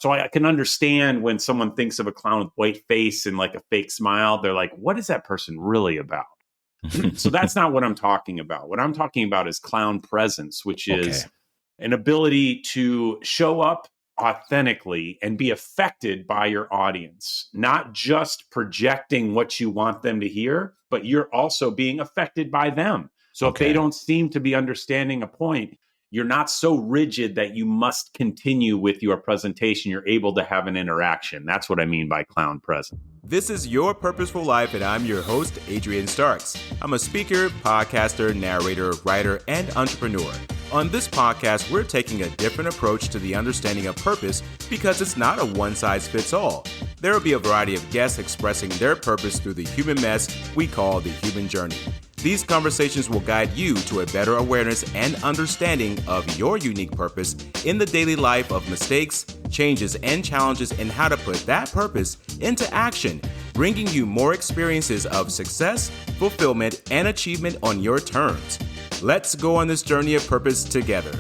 So I can understand when someone thinks of a clown with white face and like a fake smile, they're like, what is that person really about? So that's not what I'm talking about. What I'm talking about is clown presence, which is an ability to show up authentically and be affected by your audience, not just projecting what you want them to hear, but you're also being affected by them. So if they don't seem to be understanding a point, you're not so rigid that you must continue with your presentation. You're able to have an interaction. That's what I mean by clown present. This is Your Purposeful Life, and I'm your host, Adrian Starks. I'm a speaker, podcaster, narrator, writer, and entrepreneur. On this podcast, we're taking a different approach to the understanding of purpose because it's not a one-size-fits-all. There will be a variety of guests expressing their purpose through the human mess we call the human journey. These conversations will guide you to a better awareness and understanding of your unique purpose in the daily life of mistakes, changes, and challenges, and how to put that purpose into action, bringing you more experiences of success, fulfillment, and achievement on your terms. Let's go on this journey of purpose together.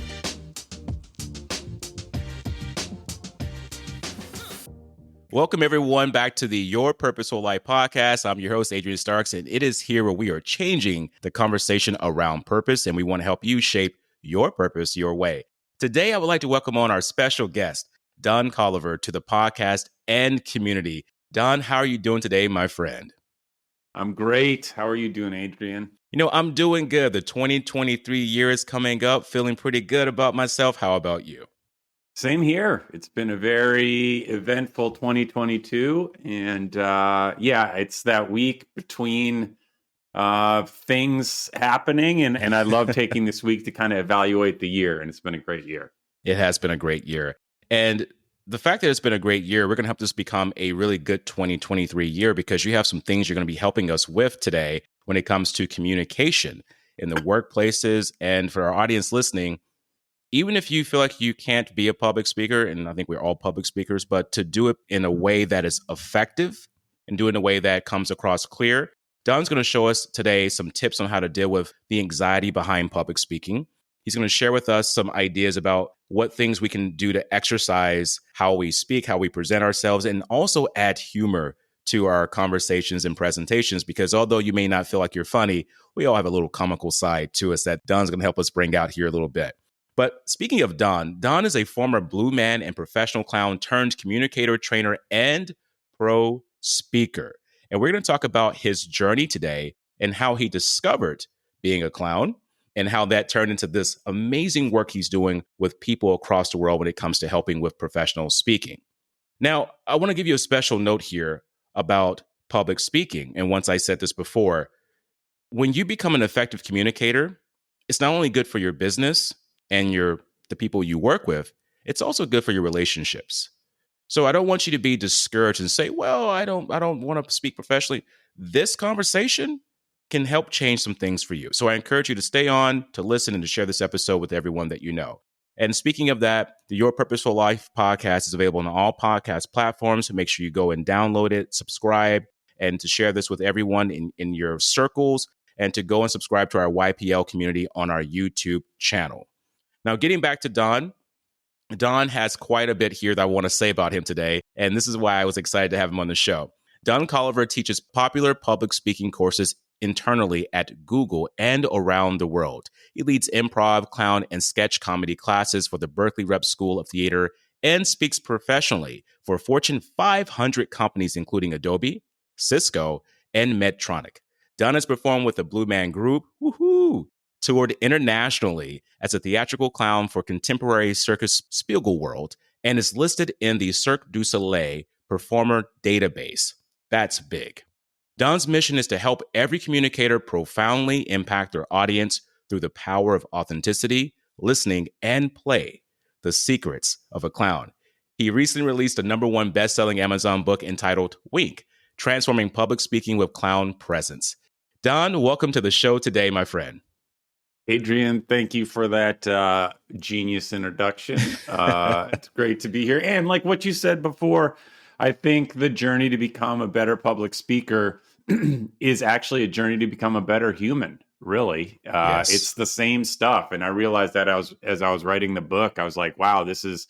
Welcome, everyone, back to the Your Purposeful Life podcast. I'm your host, Adrian Starks, and it is here where we are changing the conversation around purpose, and we want to help you shape your purpose your way. Today, I would like to welcome on our special guest, Don Colliver, to the podcast and community. Don, how are you doing today, my friend? I'm great. How are you doing, Adrian? I'm doing good. The 2023 year is coming up, feeling pretty good about myself. How about you? Same here. It's been a very eventful 2022. And it's that week between things happening. And I love taking this week to kind of evaluate the year. And it's been a great year. It has been a great year. And the fact that it's been a great year, we're going to help this become a really good 2023 year because you have some things you're going to be helping us with today when it comes to communication in the workplaces. And for our audience listening, even if you feel like you can't be a public speaker, and I think we're all public speakers, but to do it in a way that is effective and do it in a way that comes across clear, Don's going to show us today some tips on how to deal with the anxiety behind public speaking. He's going to share with us some ideas about what things we can do to exercise how we speak, how we present ourselves, and also add humor to our conversations and presentations, because although you may not feel like you're funny, we all have a little comical side to us that Don's going to help us bring out here a little bit. But speaking of Don is a former Blue Man and professional clown turned communicator, trainer, and pro speaker. And we're going to talk about his journey today and how he discovered being a clown and how that turned into this amazing work he's doing with people across the world when it comes to helping with professional speaking. Now, I want to give you a special note here about public speaking. And once I said this before, when you become an effective communicator, it's not only good for your business and the people you work with, it's also good for your relationships. So I don't want you to be discouraged and say, well, I don't want to speak professionally. This conversation can help change some things for you. So I encourage you to stay on, to listen, and to share this episode with everyone that you know. And speaking of that, the Your Purposeful Life podcast is available on all podcast platforms. So make sure you go and download it, subscribe, and to share this with everyone in your circles, and to go and subscribe to our YPL community on our YouTube channel. Now, getting back to Don has quite a bit here that I want to say about him today, and this is why I was excited to have him on the show. Don Colliver teaches popular public speaking courses internally at Google and around the world. He leads improv, clown, and sketch comedy classes for the Berkeley Rep School of Theater and speaks professionally for Fortune 500 companies, including Adobe, Cisco, and Medtronic. Don has performed with the Blue Man Group, toured internationally as a theatrical clown for contemporary circus Spiegelworld, and is listed in the Cirque du Soleil Performer Database. That's big. Don's mission is to help every communicator profoundly impact their audience through the power of authenticity, listening, and play, the secrets of a clown. He recently released a #1 best-selling Amazon book entitled Wink, Transforming Public Speaking with Clown Presence. Don, welcome to the show today, my friend. Adrian, thank you for that genius introduction. It's great to be here. And like what you said before, I think the journey to become a better public speaker is actually a journey to become a better human, really. Yes. It's the same stuff. And I realized that as I was writing the book, I was like, wow, this is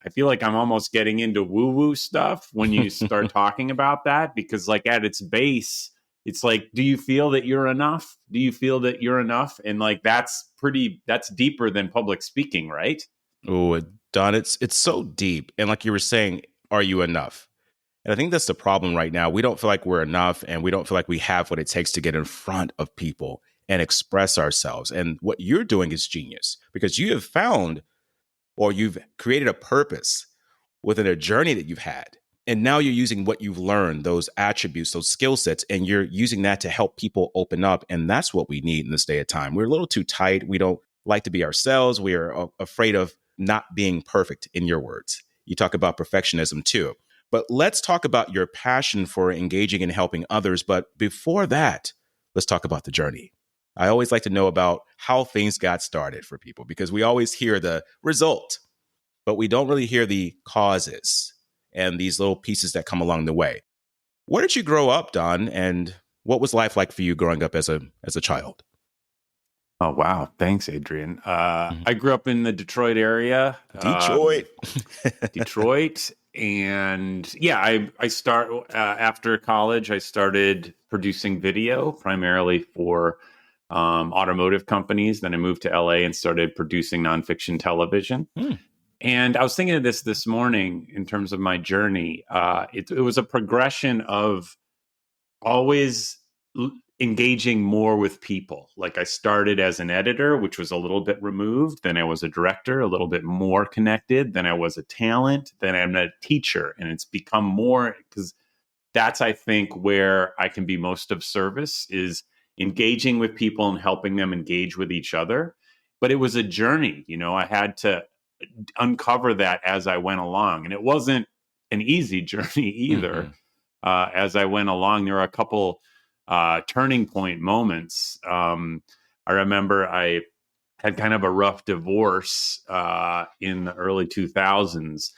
I feel like I'm almost getting into woo-woo stuff when you start talking about that, because like at its base, it's like, do you feel that you're enough? Do you feel that you're enough? And like, that's deeper than public speaking, right? Oh, Don, it's so deep. And like you were saying, are you enough? And I think that's the problem right now. We don't feel like we're enough, and we don't feel like we have what it takes to get in front of people and express ourselves. And what you're doing is genius, because you have found, or you've created a purpose within a journey that you've had. And now you're using what you've learned, those attributes, those skill sets, and you're using that to help people open up. And that's what we need in this day of time. We're a little too tight. We don't like to be ourselves. We are afraid of not being perfect, in your words. You talk about perfectionism too. But let's talk about your passion for engaging and helping others. But before that, let's talk about the journey. I always like to know about how things got started for people, because we always hear the result, but we don't really hear the causes and these little pieces that come along the way. Where did you grow up, Don? And what was life like for you growing up as a child? Oh, wow. Thanks, Adrian. I grew up in the Detroit area. Detroit. Detroit. And yeah, I start after college, I started producing video primarily for automotive companies. Then I moved to LA and started producing nonfiction television. And I was thinking of this morning in terms of my journey. It was a progression of always engaging more with people. Like I started as an editor, which was a little bit removed. Then I was a director, a little bit more connected. Then I was a talent. Then I'm a teacher. And it's become more, because that's, I think, where I can be most of service, is engaging with people and helping them engage with each other. But it was a journey. I had to uncover that as I went along. And it wasn't an easy journey either. As I went along, there were a couple turning point moments. I remember I had kind of a rough divorce in the early 2000s.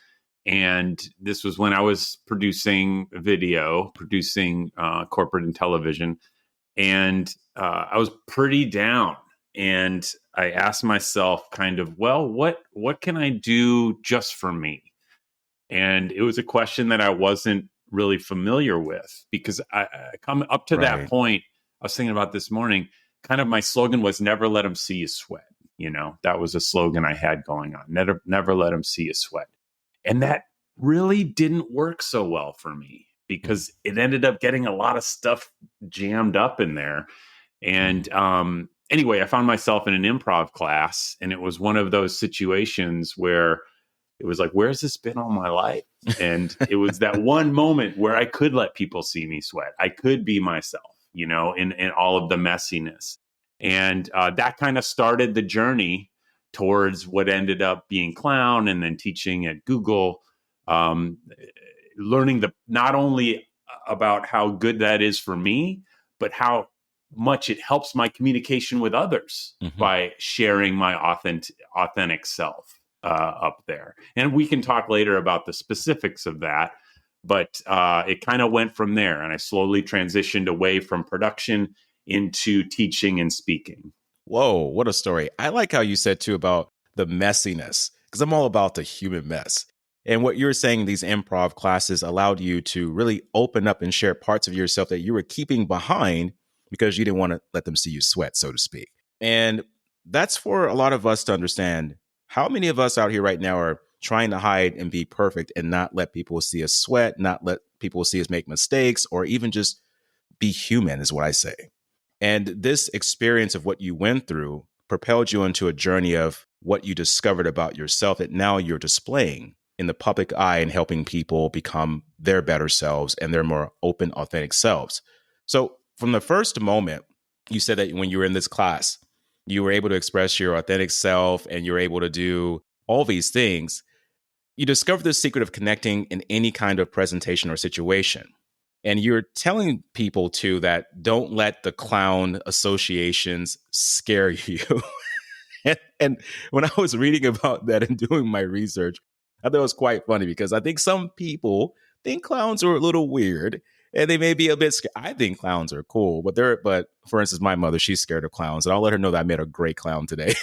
And this was when I was producing video, producing corporate and television. And I was pretty down. And I asked myself kind of, well, what can I do just for me? And it was a question that I wasn't really familiar with, because I come up to that point. I was thinking about this morning, kind of my slogan was never let them see you sweat. That was a slogan I had going on. Never let them see you sweat. And that really didn't work so well for me, because it ended up getting a lot of stuff jammed up in there. And anyway, I found myself in an improv class, and it was one of those situations where it was like, where's this been all my life? And it was that one moment where I could let people see me sweat. I could be myself, in all of the messiness. And that kind of started the journey towards what ended up being clown, and then teaching at Google, learning not only about how good that is for me, but how much it helps my communication with others by sharing my authentic self up there. And we can talk later about the specifics of that, but it kind of went from there. And I slowly transitioned away from production into teaching and speaking. Whoa, what a story. I like how you said too about the messiness, because I'm all about the human mess. And what you're saying, these improv classes allowed you to really open up and share parts of yourself that you were keeping behind because you didn't want to let them see you sweat, so to speak. And that's for a lot of us to understand. How many of us out here right now are trying to hide and be perfect and not let people see us sweat, not let people see us make mistakes, or even just be human, is what I say. And this experience of what you went through propelled you into a journey of what you discovered about yourself that now you're displaying in the public eye and helping people become their better selves and their more open, authentic selves. So from the first moment, you said that when you were in this class, you were able to express your authentic self and you're able to do all these things. You discovered the secret of connecting in any kind of presentation or situation. And you're telling people too that don't let the clown associations scare you. and when I was reading about that and doing my research, I thought it was quite funny, because I think some people think clowns are a little weird. And they may be a bit scared. I think clowns are cool, but for instance, my mother, she's scared of clowns. And I'll let her know that I met a great clown today,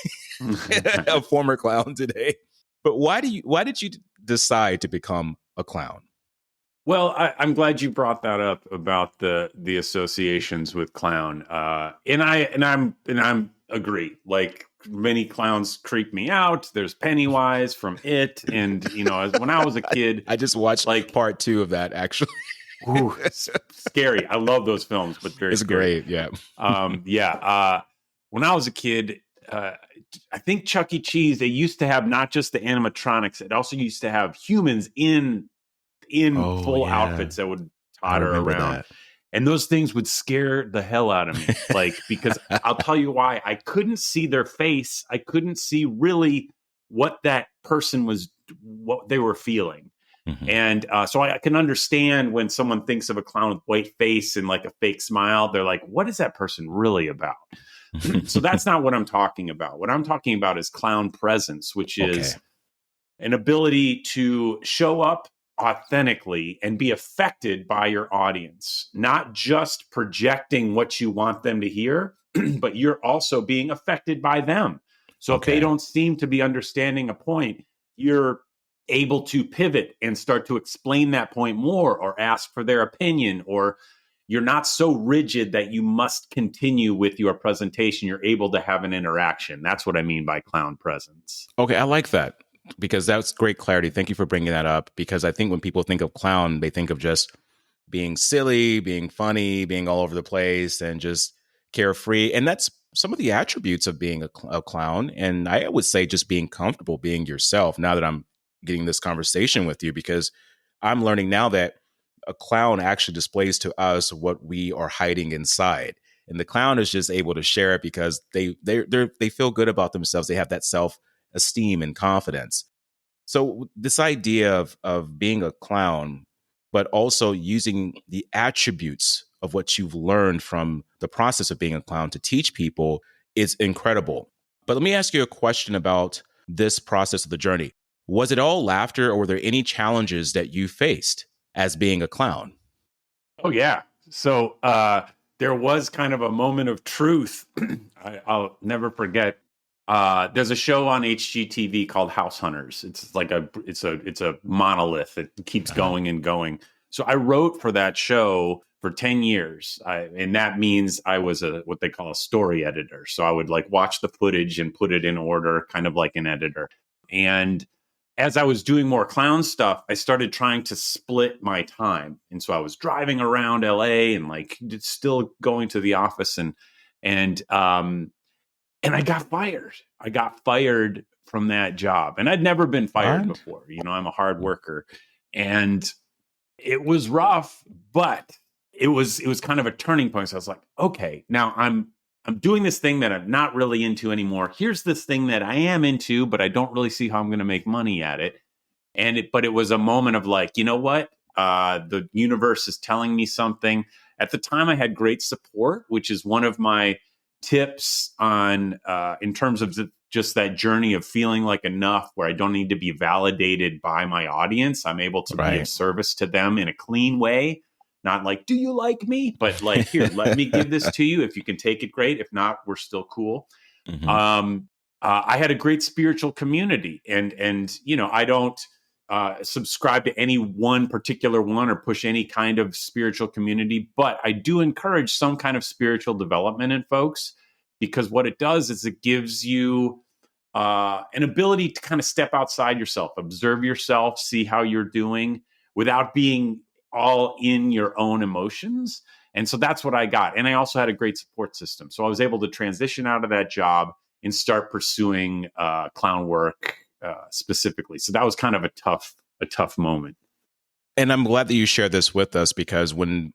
a former clown today. But why did you decide to become a clown? Well, I'm glad you brought that up about the associations with clown. And I'm agree. Like many clowns creep me out. There's Pennywise from It, and when I was a kid, I just watched like part 2 of that actually. ooh, it's scary. I love those films, but very It's scary. great, yeah. When I was a kid, I think Chuck E. Cheese, they used to have not just the animatronics, it also used to have humans in Oh full yeah, outfits that would I totter remember around. that. And those things would scare the hell out of me. Like, because I'll tell you why. I couldn't see their face. I couldn't see really what that person what they were feeling. Mhm. And so I can understand when someone thinks of a clown with white face and like a fake smile, they're like, what is that person really about? So that's not what I'm talking about. What I'm talking about is clown presence, which Okay. is an ability to show up authentically and be affected by your audience, not just projecting what you want them to hear, but you're also being affected by them. So if they Okay. don't seem to be understanding a point, you're able to pivot and start to explain that point more or ask for their opinion, or you're not so rigid that you must continue with your presentation. You're able to have an interaction. That's what I mean by clown presence. Okay, I like that because that's great clarity. Thank you for bringing that up because I think when people think of clown, they think of just being silly, being funny, being all over the place, and just carefree. And that's some of the attributes of being a clown. And I would say just being comfortable being yourself now that I'm getting this conversation with you because I'm learning now that a clown actually displays to us what we are hiding inside. And the clown is just able to share it because they feel good about themselves. They have that self esteem and confidence. So this idea of being a clown, but also using the attributes of what you've learned from the process of being a clown to teach people is incredible. But let me ask you a question about this process of the journey. Was it all laughter or were there any challenges that you faced as being a clown? Oh yeah. So there was kind of a moment of truth. I'll never forget. There's a show on HGTV called House Hunters. It's like it's a monolith. It keeps Uh-huh. going and going. So I wrote for that show for 10 years. And that means I was what they call a story editor. So I would like watch the footage and put it in order, kind of like an editor. And as I was doing more clown stuff, I started trying to split my time. And so I was driving around LA and like still going to the office and I got fired. I got fired from that job. And I'd never been fired What? before. I'm a hard worker. And it was rough, but it was kind of a turning point. So I was like, okay, now I'm doing this thing that I'm not really into anymore. Here's this thing that I am into, but I don't really see how I'm going to make money at it. But it was a moment of like, you know what? The universe is telling me something. At the time, I had great support, which is one of my tips on in terms of just that journey of feeling like enough, where I don't need to be validated by my audience. I'm able to be of Right. service to them in a clean way. Not like, do you like me? But like, here, let me give this to you. If you can take it, great. If not, we're still cool. Mhm. I had a great spiritual community, and I don't subscribe to any one particular one or push any kind of spiritual community, but I do encourage some kind of spiritual development in folks, because what it does is it gives you an ability to kind of step outside yourself, observe yourself, see how you're doing without being all in your own emotions. And so that's what I got. And I also had a great support system. So I was able to transition out of that job and start pursuing clown work specifically. So that was kind of a tough moment. And I'm glad that you shared this with us because when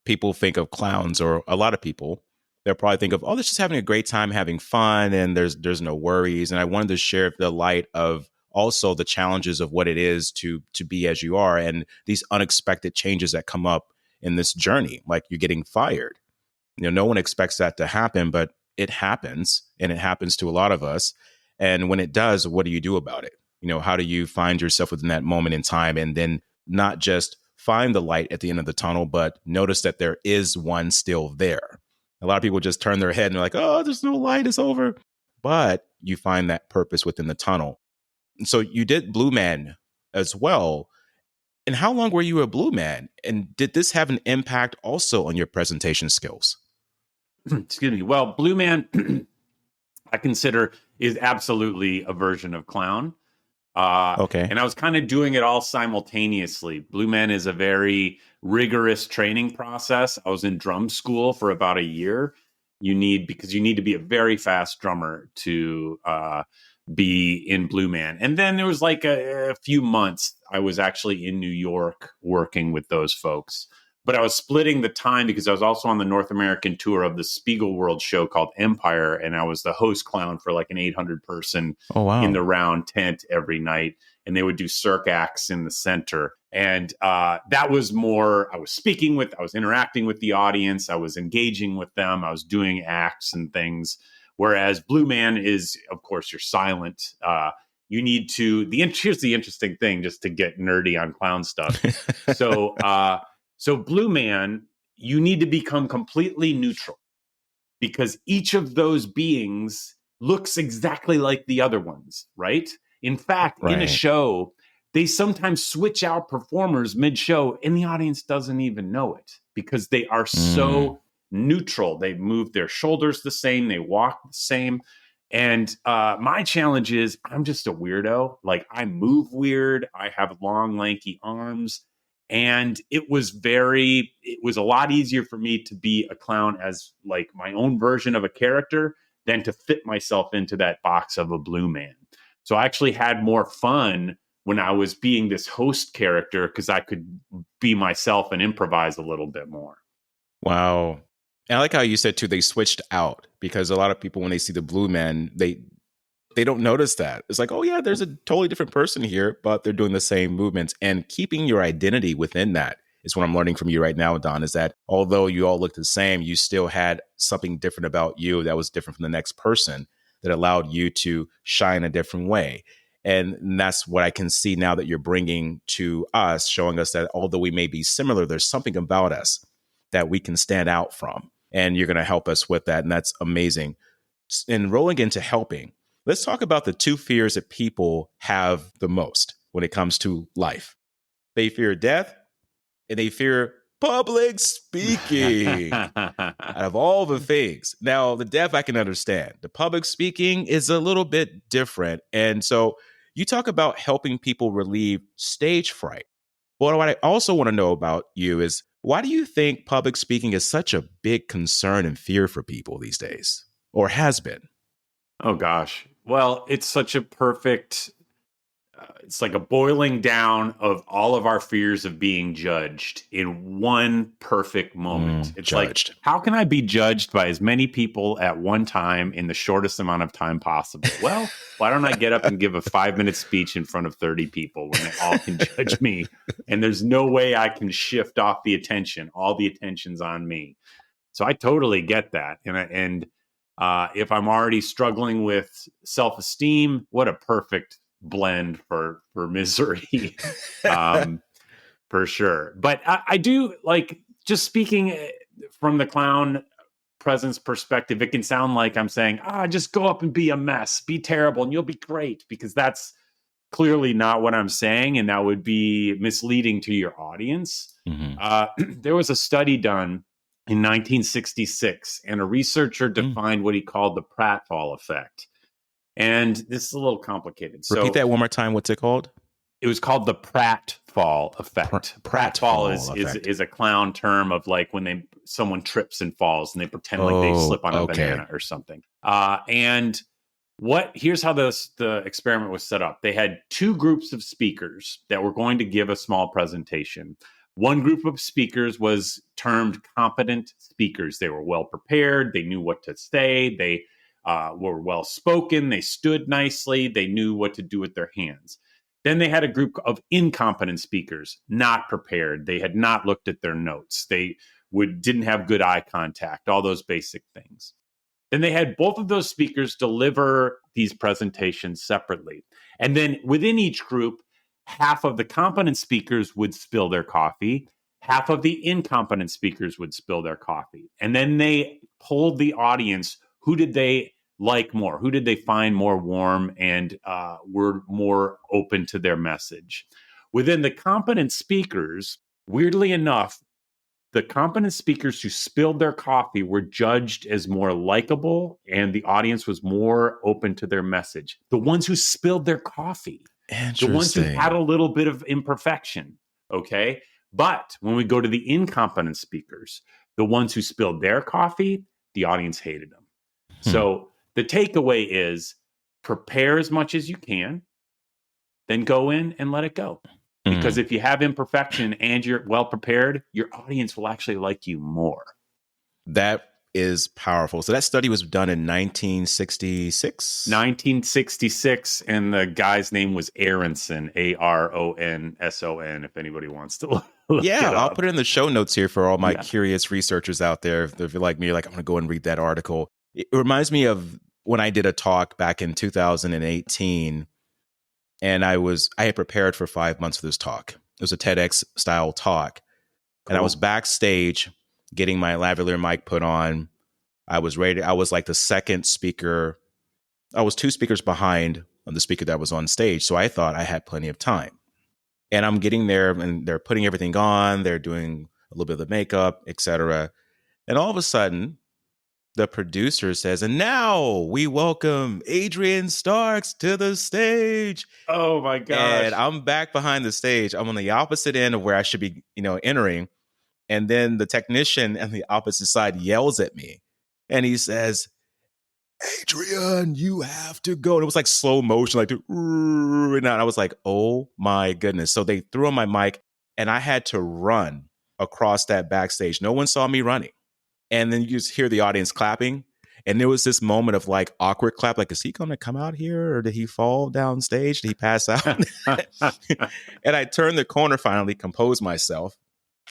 people think of clowns, or a lot of people, they'll probably think of, oh, they're just having a great time, having fun, and there's no worries. And I wanted to share the light of also the challenges of what it is to be as you are, and these unexpected changes that come up in this journey, like you getting fired. No one expects that to happen, but it happens, and it happens to a lot of us. And when it does, what do you do about it? How do you find yourself within that moment in time, and then not just find the light at the end of the tunnel, but notice that there is one still there. A lot of people just turn their head and they're like, oh, there's no light, it's over. But you find that purpose within the tunnel. So you did Blue Man as well. And how long were you a Blue Man? And did this have an impact also on your presentation skills? Excuse me. Well, Blue Man, I consider is absolutely a version of clown. Okay. And I was kind of doing it all simultaneously. Blue Man is a very rigorous training process. I was in drum school for about a year. Because you need to be a very fast drummer to be in Blue Man. And then there was like a few months I was actually in New York working with those folks. But I was splitting the time because I was also on the North American tour of the Spiegel World show called Empire. And I was the host clown for like an 800 person in the round tent every night. And they would do circ acts in the center. And that was more, I was interacting with the audience. I was engaging with them. I was doing acts and things. Whereas Blue Man is, of course, you're silent. You need to, here's the interesting thing, just to get nerdy on clown stuff. So Blue Man, you need to become completely neutral because each of those beings looks exactly like the other ones, right? In fact, in a show, they sometimes switch out performers mid-show and the audience doesn't even know it because they are so neutral. They move their shoulders the same. They walk the same. And my challenge is I'm just a weirdo. Like I move weird. I have long, lanky arms. And it was a lot easier for me to be a clown as like my own version of a character than to fit myself into that box of a Blue Man. So I actually had more fun when I was being this host character because I could be myself and improvise a little bit more. Wow. And I like how you said too, they switched out because a lot of people, when they see the Blue Man, they don't notice that. It's like, oh yeah, there's a totally different person here, but they're doing the same movements. And keeping your identity within that is what I'm learning from you right now, Don, is that although you all look the same, you still had something different about you that was different from the next person that allowed you to shine a different way. And that's what I can see now that you're bringing to us, showing us that although we may be similar, there's something about us that we can stand out from. And you're going to help us with that. And that's amazing. And rolling into helping, let's talk about the two fears that people have the most when it comes to life. They fear death and they fear public speaking. Out of all the things. Now, the death I can understand. The public speaking is a little bit different. And so you talk about helping people relieve stage fright. But what I also want to know about you is why do you think public speaking is such a big concern and fear for people these days, or has been? Oh, gosh. Well, it's such a perfect, it's like a boiling down of all of our fears of being judged in one perfect moment. It's judged. Like, how can I be judged by as many people at one time in the shortest amount of time possible? Well, why don't I get up and give a 5-minute speech in front of 30 people when they all can judge me? And there's no way I can shift off the attention. All the attention's on me. So I totally get that. And if I'm already struggling with self-esteem, what a perfect blend for misery, for sure. But I do like, just speaking from the clown presence perspective, it can sound like I'm saying, just go up and be a mess, be terrible, and you'll be great, because that's clearly not what I'm saying, and that would be misleading to your audience. There was a study done in 1966, and a researcher defined what he called the pratfall effect. And this is a little complicated. Repeat that one more time. What's it called? It was called the pratfall effect. Pratfall is a clown term of like when someone trips and falls and they pretend like they slip on a banana or something. And here's how the experiment was set up. They had two groups of speakers that were going to give a small presentation. One group of speakers was termed competent speakers. They were well prepared. They knew what to say. They were well spoken. They stood nicely. They knew what to do with their hands. Then they had a group of incompetent speakers, not prepared. They had not looked at their notes. They didn't have good eye contact, all those basic things. Then they had both of those speakers deliver these presentations separately. And then within each group, half of the competent speakers would spill their coffee. Half of the incompetent speakers would spill their coffee. And then they polled the audience. Who did they like more? Who did they find more warm and were more open to their message? Within the competent speakers, weirdly enough, the competent speakers who spilled their coffee were judged as more likable, and the audience was more open to their message. The ones who spilled their coffee, the ones who had a little bit of imperfection, okay? But when we go to the incompetent speakers, the ones who spilled their coffee, the audience hated them. So the takeaway is prepare as much as you can, then go in and let it go. Because if you have imperfection and you're well prepared, your audience will actually like you more. That is powerful. So that study was done in 1966? 1966, and the guy's name was Aronson, Aronson, if anybody wants to look yeah, it I'll up. put it in the show notes here for all my curious researchers out there. If you're like me, you're like, I'm going to go and read that article. It reminds me of when I did a talk back in 2018, and I had prepared for 5 months for this talk. It was a TEDx style talk. Cool. And I was backstage getting my lavalier mic put on. I was ready. I was like the second speaker. I was 2 speakers behind the speaker that was on stage. So I thought I had plenty of time. And I'm getting there and they're putting everything on. They're doing a little bit of the makeup, etc. And all of a sudden, the producer says, and now we welcome Adrian Starks to the stage. Oh my gosh. And I'm back behind the stage. I'm on the opposite end of where I should be, entering. And then the technician on the opposite side yells at me. And he says, Adrian, you have to go. And it was like slow motion, like, and I was like, oh my goodness. So they threw on my mic and I had to run across that backstage. No one saw me running. And then you just hear the audience clapping. And there was this moment of like awkward clap. Like, is he going to come out here or did he fall down stage? Did he pass out? And I turned the corner, finally composed myself.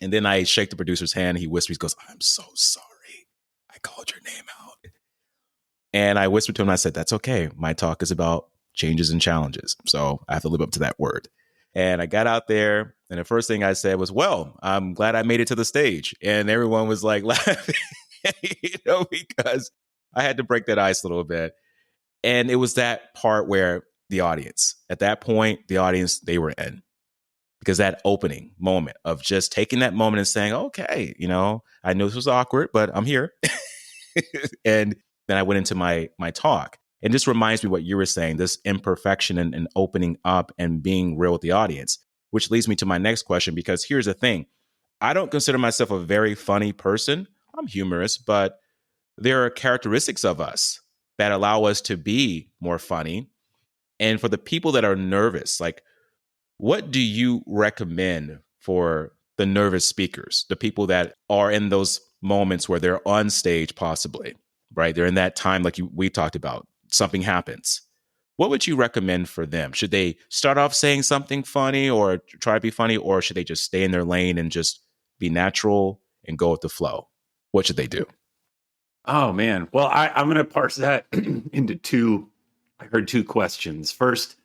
And then I shake the producer's hand. He whispers, he goes, I'm so sorry. I called your name out. And I whispered to him, I said, that's okay. My talk is about changes and challenges. So I have to live up to that word. And I got out there. And the first thing I said was, well, I'm glad I made it to the stage. And everyone was like laughing, because I had to break that ice a little bit. And it was that part where at that point, the audience, they were in. Because that opening moment of just taking that moment and saying, okay, I know this was awkward, but I'm here. And then I went into my talk. And this reminds me what you were saying, this imperfection and opening up and being real with the audience, which leads me to my next question, because here's the thing. I don't consider myself a very funny person. I'm humorous, but there are characteristics of us that allow us to be more funny. And for the people that are nervous, like, what do you recommend for the nervous speakers, the people that are in those moments where they're on stage possibly, right? They're in that time like we talked about, something happens. What would you recommend for them? Should they start off saying something funny or try to be funny, or should they just stay in their lane and just be natural and go with the flow? What should they do? Oh, man. Well, I'm going to parse that into two. I heard 2 questions. First,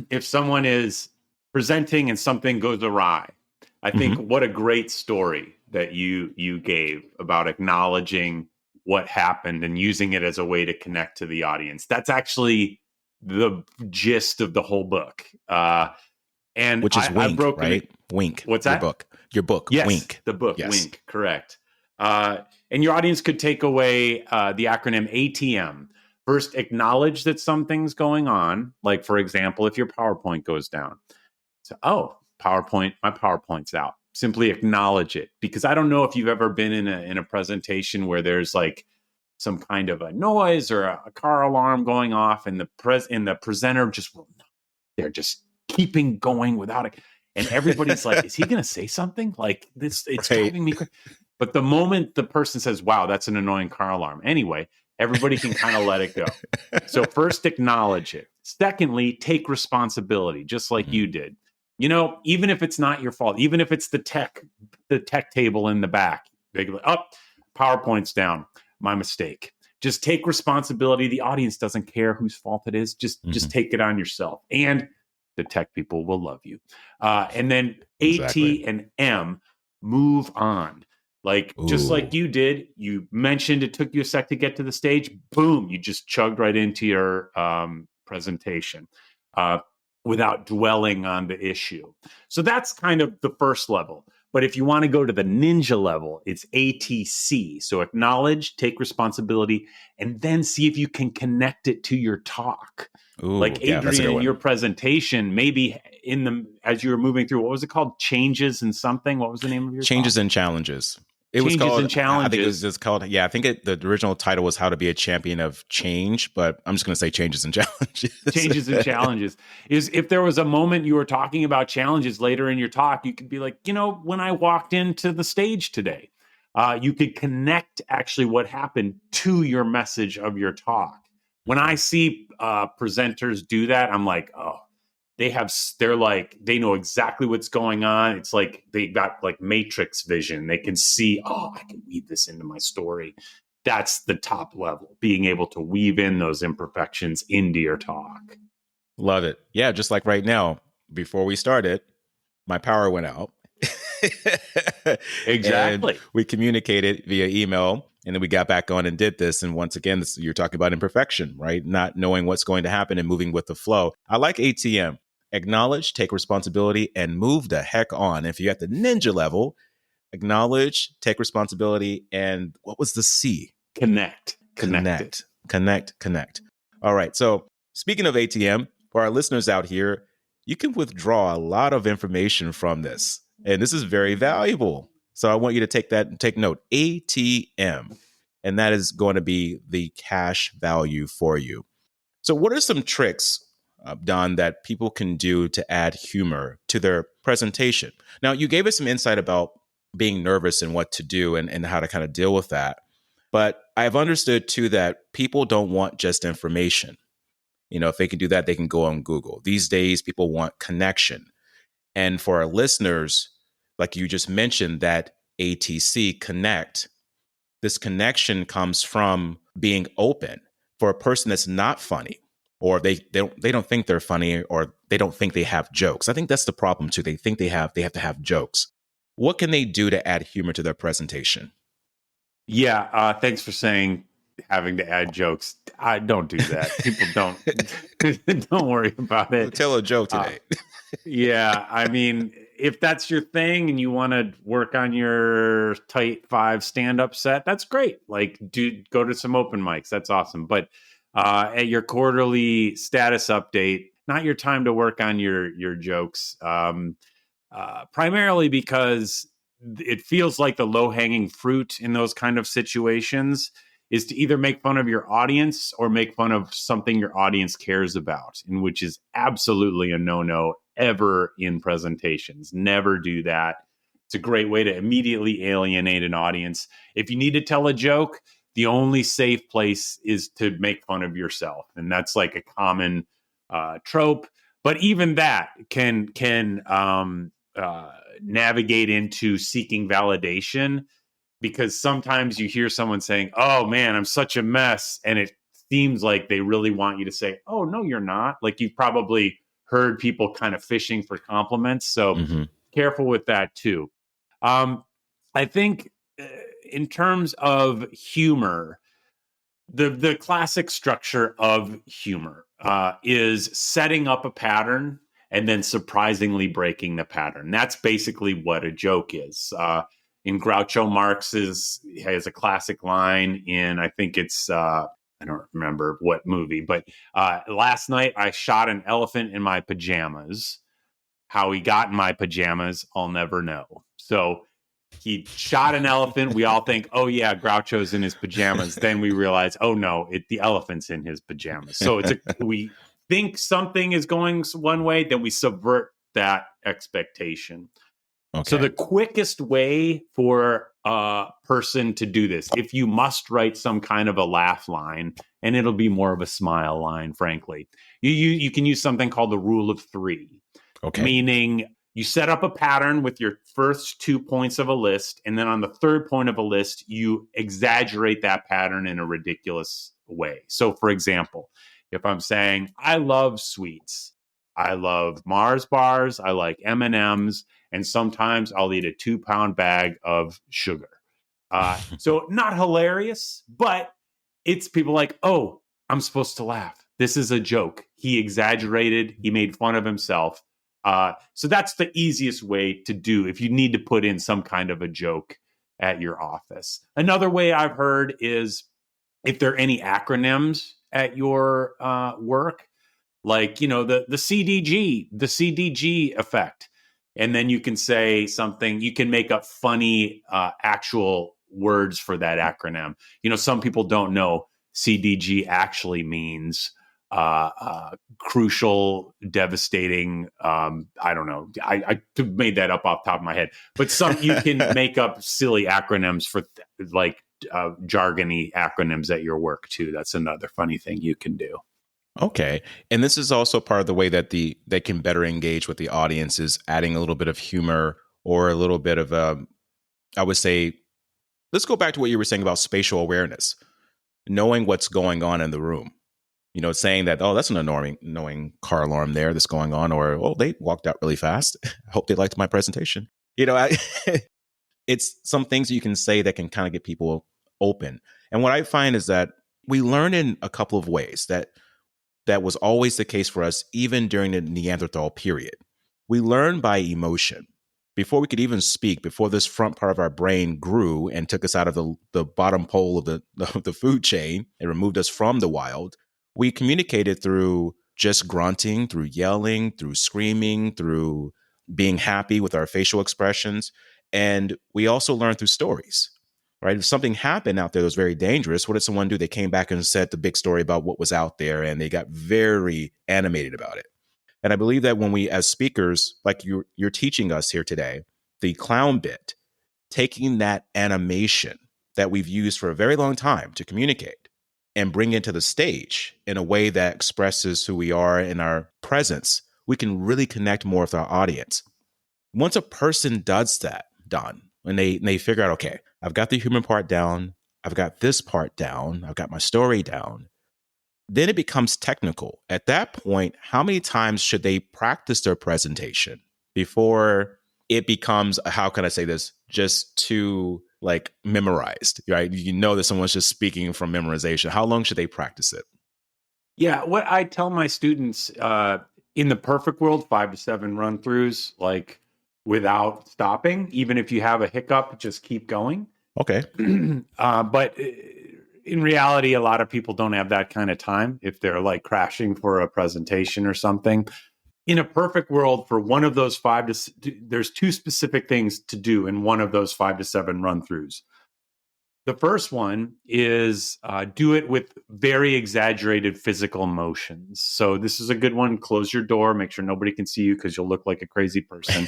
if someone is presenting and something goes awry, I think what a great story that you gave about acknowledging what happened and using it as a way to connect to the audience. That's actually the gist of the whole book. And which is Wink, right? Wink. What's that? Your book. Yes, Wink. The book. Yes. Wink. Correct. And your audience could take away the acronym ATM. First, acknowledge that something's going on. Like, for example, if your PowerPoint goes down. So, my PowerPoint's out. Simply acknowledge it. Because I don't know if you've ever been in a presentation where there's like some kind of a noise or a car alarm going off, and the presenter they're just keeping going without it. And everybody's like, is he going to say something? Like this, it's driving me crazy. But the moment the person says, wow, that's an annoying car alarm. Anyway, everybody can kind of let it go. So first, acknowledge it. Secondly, take responsibility, just like you did. Even if it's not your fault, even if it's the tech table in the back, they go, PowerPoint's down. My mistake. Just take responsibility. The audience doesn't care whose fault it is. Just take it on yourself. And the tech people will love you. And then exactly. AT and M, move on. Like, just like Ooh. you did, you mentioned it took you a sec to get to the stage. Boom, you just chugged right into your presentation uh, without dwelling on the issue. So that's kind of the first level. But if you want to go to the ninja level, it's ATC. So acknowledge, take responsibility, and then see if you can connect it to your talk. Ooh, Like yeah, that's a Adrian, good in one. your presentation, maybe as you were moving through, what was it called? Changes and something. What was the name of your talk? Changes and challenges. It was Changes called, and I think it was challenges. just called, yeah, I think the original title was How to Be a Champion of Change, but I'm just going to say Changes and Challenges. Changes and challenges is if there was a moment you were talking about challenges later in your talk, you could be like, when I walked into the stage today, you could connect actually what happened to your message of your talk. When I see presenters do that, I'm like, oh, they're like, they know exactly what's going on. It's like they got like matrix vision. They can see, oh, I can weave this into my story. That's the top level, being able to weave in those imperfections into your talk. Love it. Yeah, just like right now, before we started, my power went out. And Exactly. we communicated via email, and then we got back on and did this. And once again, you're talking about imperfection, right? Not knowing what's going to happen and moving with the flow. I like ATM. Acknowledge, take responsibility, and move the heck on. If you're at the ninja level, acknowledge, take responsibility, and what was the C? Connect. Connect, connect, connect. All right. So speaking of ATM, for our listeners out here, you can withdraw a lot of information from this. And this is very valuable. So I want you to take that and take note. ATM. And that is going to be the cash value for you. So what are some tricks, Don, that people can do to add humor to their presentation? Now, you gave us some insight about being nervous and what to do and how to kind of deal with that. But I've understood too that people don't want just information. If they can do that, they can go on Google. These days, people want connection. And for our listeners, like you just mentioned, that ATC connect, this connection comes from being open. For a person that's not funny, or they don't think they're funny, or they don't think they have jokes. I think that's the problem too. They think they have to have jokes. What can they do to add humor to their presentation? Yeah. Thanks for saying having to add jokes. I don't do that. People don't worry about it. Tell a joke Uh, today. yeah. I mean, if that's your thing and you want to work on your tight 5 stand-up set, that's great. Like, go to some open mics. That's awesome. But at your quarterly status update, not your time to work on your jokes. Primarily because it feels like the low-hanging fruit in those kind of situations is to either make fun of your audience or make fun of something your audience cares about, and which is absolutely a no-no ever in presentations. Never do that. It's a great way to immediately alienate an audience. If you need to tell a joke, the only safe place is to make fun of yourself, and that's like a common trope. But even that can navigate into seeking validation, because sometimes you hear someone saying, "Oh man, I'm such a mess," and it seems like they really want you to say, "Oh no, you're not." Like, you've probably heard people kind of fishing for compliments, so Mm-hmm. careful with that too. Um, I think in terms of humor, the classic structure of humor is setting up a pattern and then surprisingly breaking the pattern. That's basically what a joke is. In Groucho Marx's has a classic line in, I think it's I don't remember what movie, but last night I shot an elephant in my pajamas. How he got in my pajamas, I'll never know. So he shot an elephant. We all think, oh yeah, Groucho's in his pajamas. Then we realize, oh no, the elephant's in his pajamas. So we think something is going one way, then we subvert that expectation. So Okay. the quickest way for a person to do this, if you must write some kind of a laugh line, and it'll be more of a smile line, frankly, you can use something called the rule of 3, Okay. meaning you set up a pattern with your first 2 points of a list, and then on the third point of a list, you exaggerate that pattern in a ridiculous way. So, for example, if I'm saying, I love sweets, I love Mars bars, I like M&Ms, and sometimes I'll eat a 2-pound bag of sugar. So not hilarious, but it's people like, oh, I'm supposed to laugh. This is a joke. He exaggerated. He made fun of himself. So that's the easiest way to do if you need to put in some kind of a joke at your office. Another way I've heard is if there are any acronyms at your work, like, the CDG effect. And then you can say something, you can make up funny actual words for that acronym. Some people don't know CDG actually means crucial, devastating. I don't know. I made that up off the top of my head, but you can make up silly acronyms for like jargony acronyms at your work too. That's another funny thing you can do. Okay. And this is also part of the way that they can better engage with the audience is adding a little bit of humor or a little bit of, I would say, let's go back to what you were saying about spatial awareness, knowing what's going on in the room. Saying that, oh, that's an annoying car alarm there that's going on, or, oh, they walked out really fast. I hope they liked my presentation. It's some things you can say that can kind of get people open. And what I find is that we learn in a couple of ways that was always the case for us, even during the Neanderthal period. We learn by emotion. Before we could even speak, before this front part of our brain grew and took us out of the bottom pole of the food chain and removed us from the wild, we communicated through just grunting, through yelling, through screaming, through being happy with our facial expressions. And we also learned through stories. Right? If something happened out there that was very dangerous, what did someone do? They came back and said the big story about what was out there, and they got very animated about it. And I believe that when we, as speakers, like you're teaching us here today, the clown bit, taking that animation that we've used for a very long time to communicate and bring it to the stage in a way that expresses who we are in our presence, we can really connect more with our audience. Once a person does that, Don, when they figure out, okay, I've got the human part down, I've got this part down, I've got my story down, then it becomes technical. At that point, how many times should they practice their presentation before it becomes, how can I say this, just too like memorized, right? That someone's just speaking from memorization. How long should they practice it? Yeah, what I tell my students in the perfect world, 5 to 7 run-throughs, like without stopping. Even if you have a hiccup, just keep going. Okay. But in reality, a lot of people don't have that kind of time if they're like crashing for a presentation or something. In a perfect world, for one of those there's 2 specific things to do in one of those 5 to 7 run-throughs. The first one is do it with very exaggerated physical motions. So this is a good one. Close your door. Make sure nobody can see you because you'll look like a crazy person.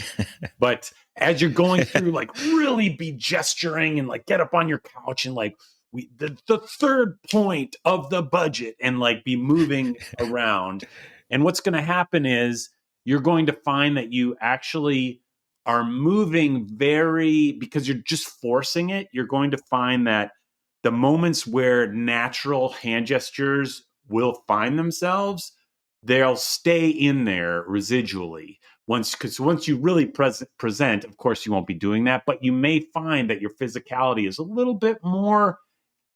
But as you're going through, like really be gesturing and like get up on your couch and like the third point of the budget and like be moving around. And what's going to happen is you're going to find that you actually are moving because you're just forcing it. You're going to find that the moments where natural hand gestures will find themselves, they'll stay in there residually. Because once you really present, of course, you won't be doing that, but you may find that your physicality is a little bit more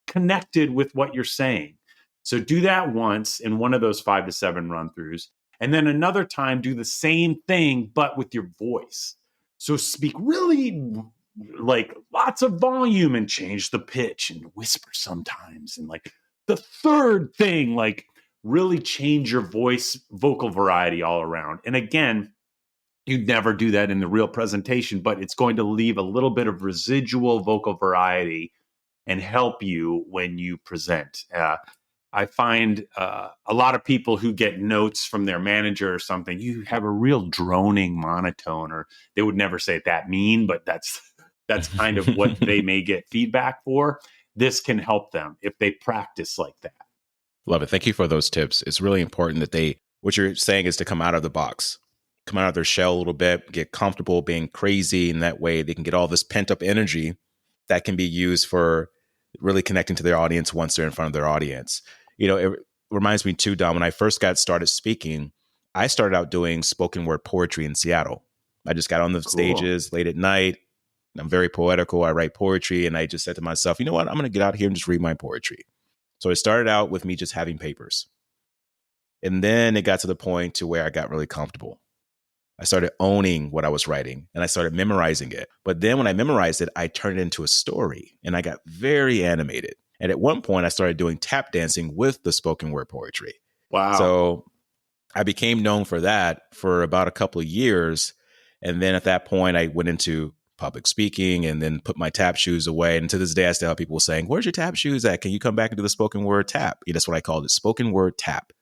connected with what you're saying. So do that once in one of those 5 to 7 run-throughs. And then another time, do the same thing, but with your voice. So speak really like lots of volume and change the pitch and whisper sometimes. And like the third thing, like really change your vocal variety all around. And again, you'd never do that in the real presentation, but it's going to leave a little bit of residual vocal variety and help you when you present. I find a lot of people who get notes from their manager or something, you have a real droning monotone, or they would never say it that mean, but that's kind of what they may get feedback for. This can help them if they practice like that. Love it. Thank you for those tips. It's really important that what you're saying is to come out of the box, come out of their shell a little bit, get comfortable being crazy. And that way they can get all this pent up energy that can be used for really connecting to their audience once they're in front of their audience. It reminds me too, Don, when I first got started speaking, I started out doing spoken word poetry in Seattle. I just got on the stages late at night, I'm very poetical. I write poetry. And I just said to myself, you know what? I'm going to get out here and just read my poetry. So it started out with me just having papers. And then it got to the point to where I got really comfortable. I started owning what I was writing and I started memorizing it. But then when I memorized it, I turned it into a story and I got very animated. And at one point, I started doing tap dancing with the spoken word poetry. Wow. So I became known for that for about a couple of years. And then at that point, I went into public speaking and then put my tap shoes away. And to this day, I still have people saying, where's your tap shoes at? Can you come back into the spoken word tap? That's what I called it, spoken word tap.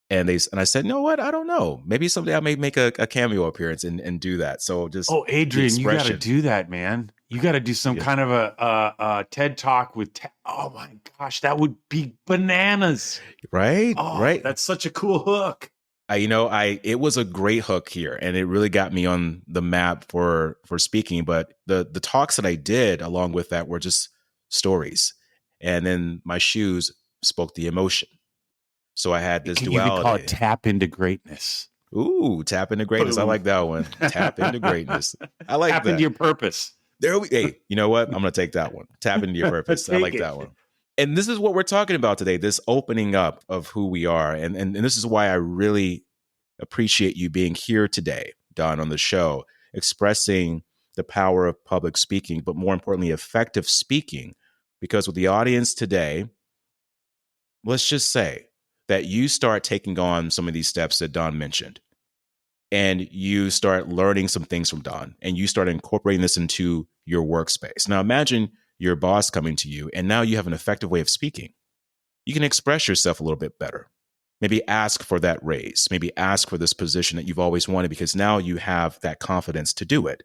And I said, you know what? I don't know. Maybe someday I may make a cameo appearance and do that. So just Adrian, you got to do that, man. You got to do some kind of a TED talk with. Oh my gosh, that would be bananas, right? Oh, right. That's such a cool hook. It was a great hook here, and it really got me on the map for speaking. But the talks that I did along with that were just stories, and then my shoes spoke the emotion. So I had this duality. You could call it tap into greatness. Ooh, tap into greatness. Boom. I like that one. Tap into greatness. I like tap that. Into your purpose. Hey, you know what? I'm going to take that one. Tap into your purpose. I like that one. And this is what we're talking about today, this opening up of who we are. And this is why I really appreciate you being here today, Don, on the show, expressing the power of public speaking, but more importantly, effective speaking. Because with the audience today, let's just say that you start taking on some of these steps that Don mentioned, and you start learning some things from Don, and you start incorporating this into your workspace. Now, imagine your boss coming to you, and now you have an effective way of speaking. You can express yourself a little bit better. Maybe ask for that raise. Maybe ask for this position that you've always wanted, because now you have that confidence to do it.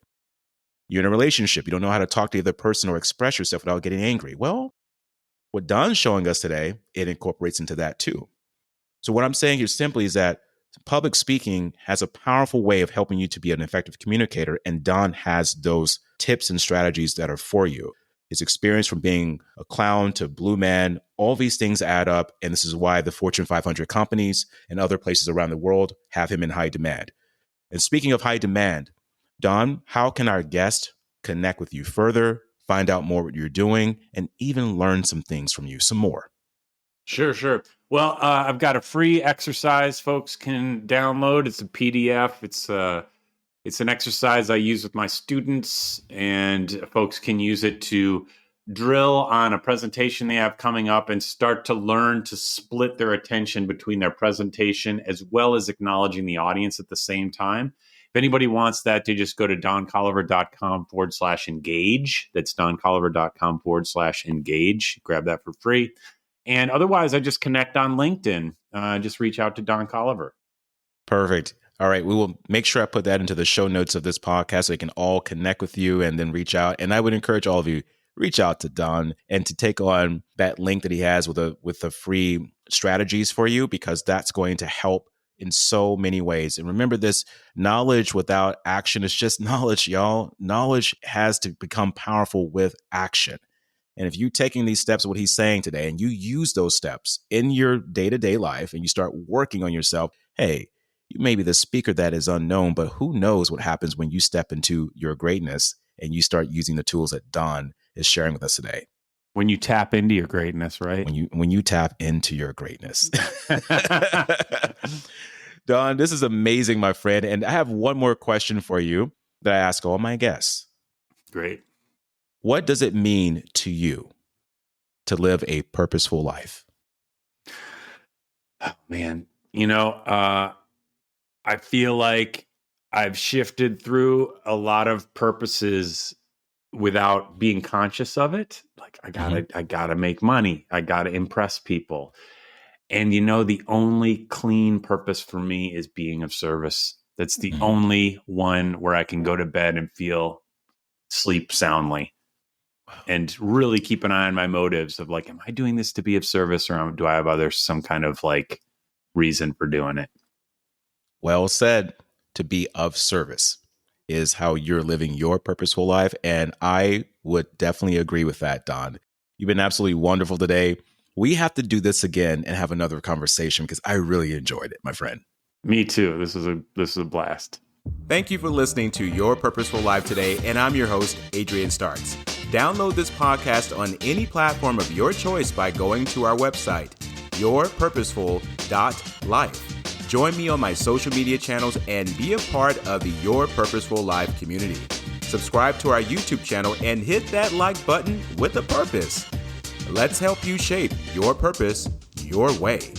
You're in a relationship. You don't know how to talk to the other person or express yourself without getting angry. Well, what Don's showing us today, it incorporates into that too. So what I'm saying here simply is that public speaking has a powerful way of helping you to be an effective communicator, and Don has those tips and strategies that are for you. His experience from being a clown to Blue Man, all these things add up, and this is why the Fortune 500 companies and other places around the world have him in high demand. And speaking of high demand, Don, how can our guest connect with you further, find out more what you're doing, and even learn some things from you, some more? Sure. Well, I've got a free exercise folks can download. It's a PDF. It's an exercise I use with my students, and folks can use it to drill on a presentation they have coming up and start to learn to split their attention between their presentation as well as acknowledging the audience at the same time. If anybody wants that, they just go to doncolliver.com/engage. That's doncolliver.com/engage. Grab that for free. And otherwise, I just connect on LinkedIn. Just reach out to Don Colliver. Perfect. All right. We will make sure I put that into the show notes of this podcast so they can all connect with you and then reach out. And I would encourage all of you, reach out to Don and to take on that link that he has with the free strategies for you, because that's going to help in so many ways. And remember this, knowledge without action is just knowledge, y'all. Knowledge has to become powerful with action. And if you're taking these steps, what he's saying today, and you use those steps in your day-to-day life and you start working on yourself, hey, you may be the speaker that is unknown, but who knows what happens when you step into your greatness and you start using the tools that Don is sharing with us today. When you tap into your greatness, right? When you tap into your greatness. Don, this is amazing, my friend. And I have one more question for you that I ask all my guests. Great. What does it mean to you to live a purposeful life? Oh, man. I feel like I've shifted through a lot of purposes without being conscious of it. Like I gotta make money. I gotta impress people. And the only clean purpose for me is being of service. That's the only one where I can go to bed and sleep soundly. And really keep an eye on my motives of like, am I doing this to be of service, or do I have some kind of like reason for doing it? Well said. To be of service is how you're living your purposeful life. And I would definitely agree with that, Don. You've been absolutely wonderful today. We have to do this again and have another conversation because I really enjoyed it, my friend. Me too. This is a blast. Thank you for listening to Your Purposeful Life today, and I'm your host, Adrian Starks. Download this podcast on any platform of your choice by going to our website, yourpurposeful.life. Join me on my social media channels and be a part of the Your Purposeful Life community. Subscribe to our YouTube channel and hit that like button with a purpose. Let's help you shape your purpose your way.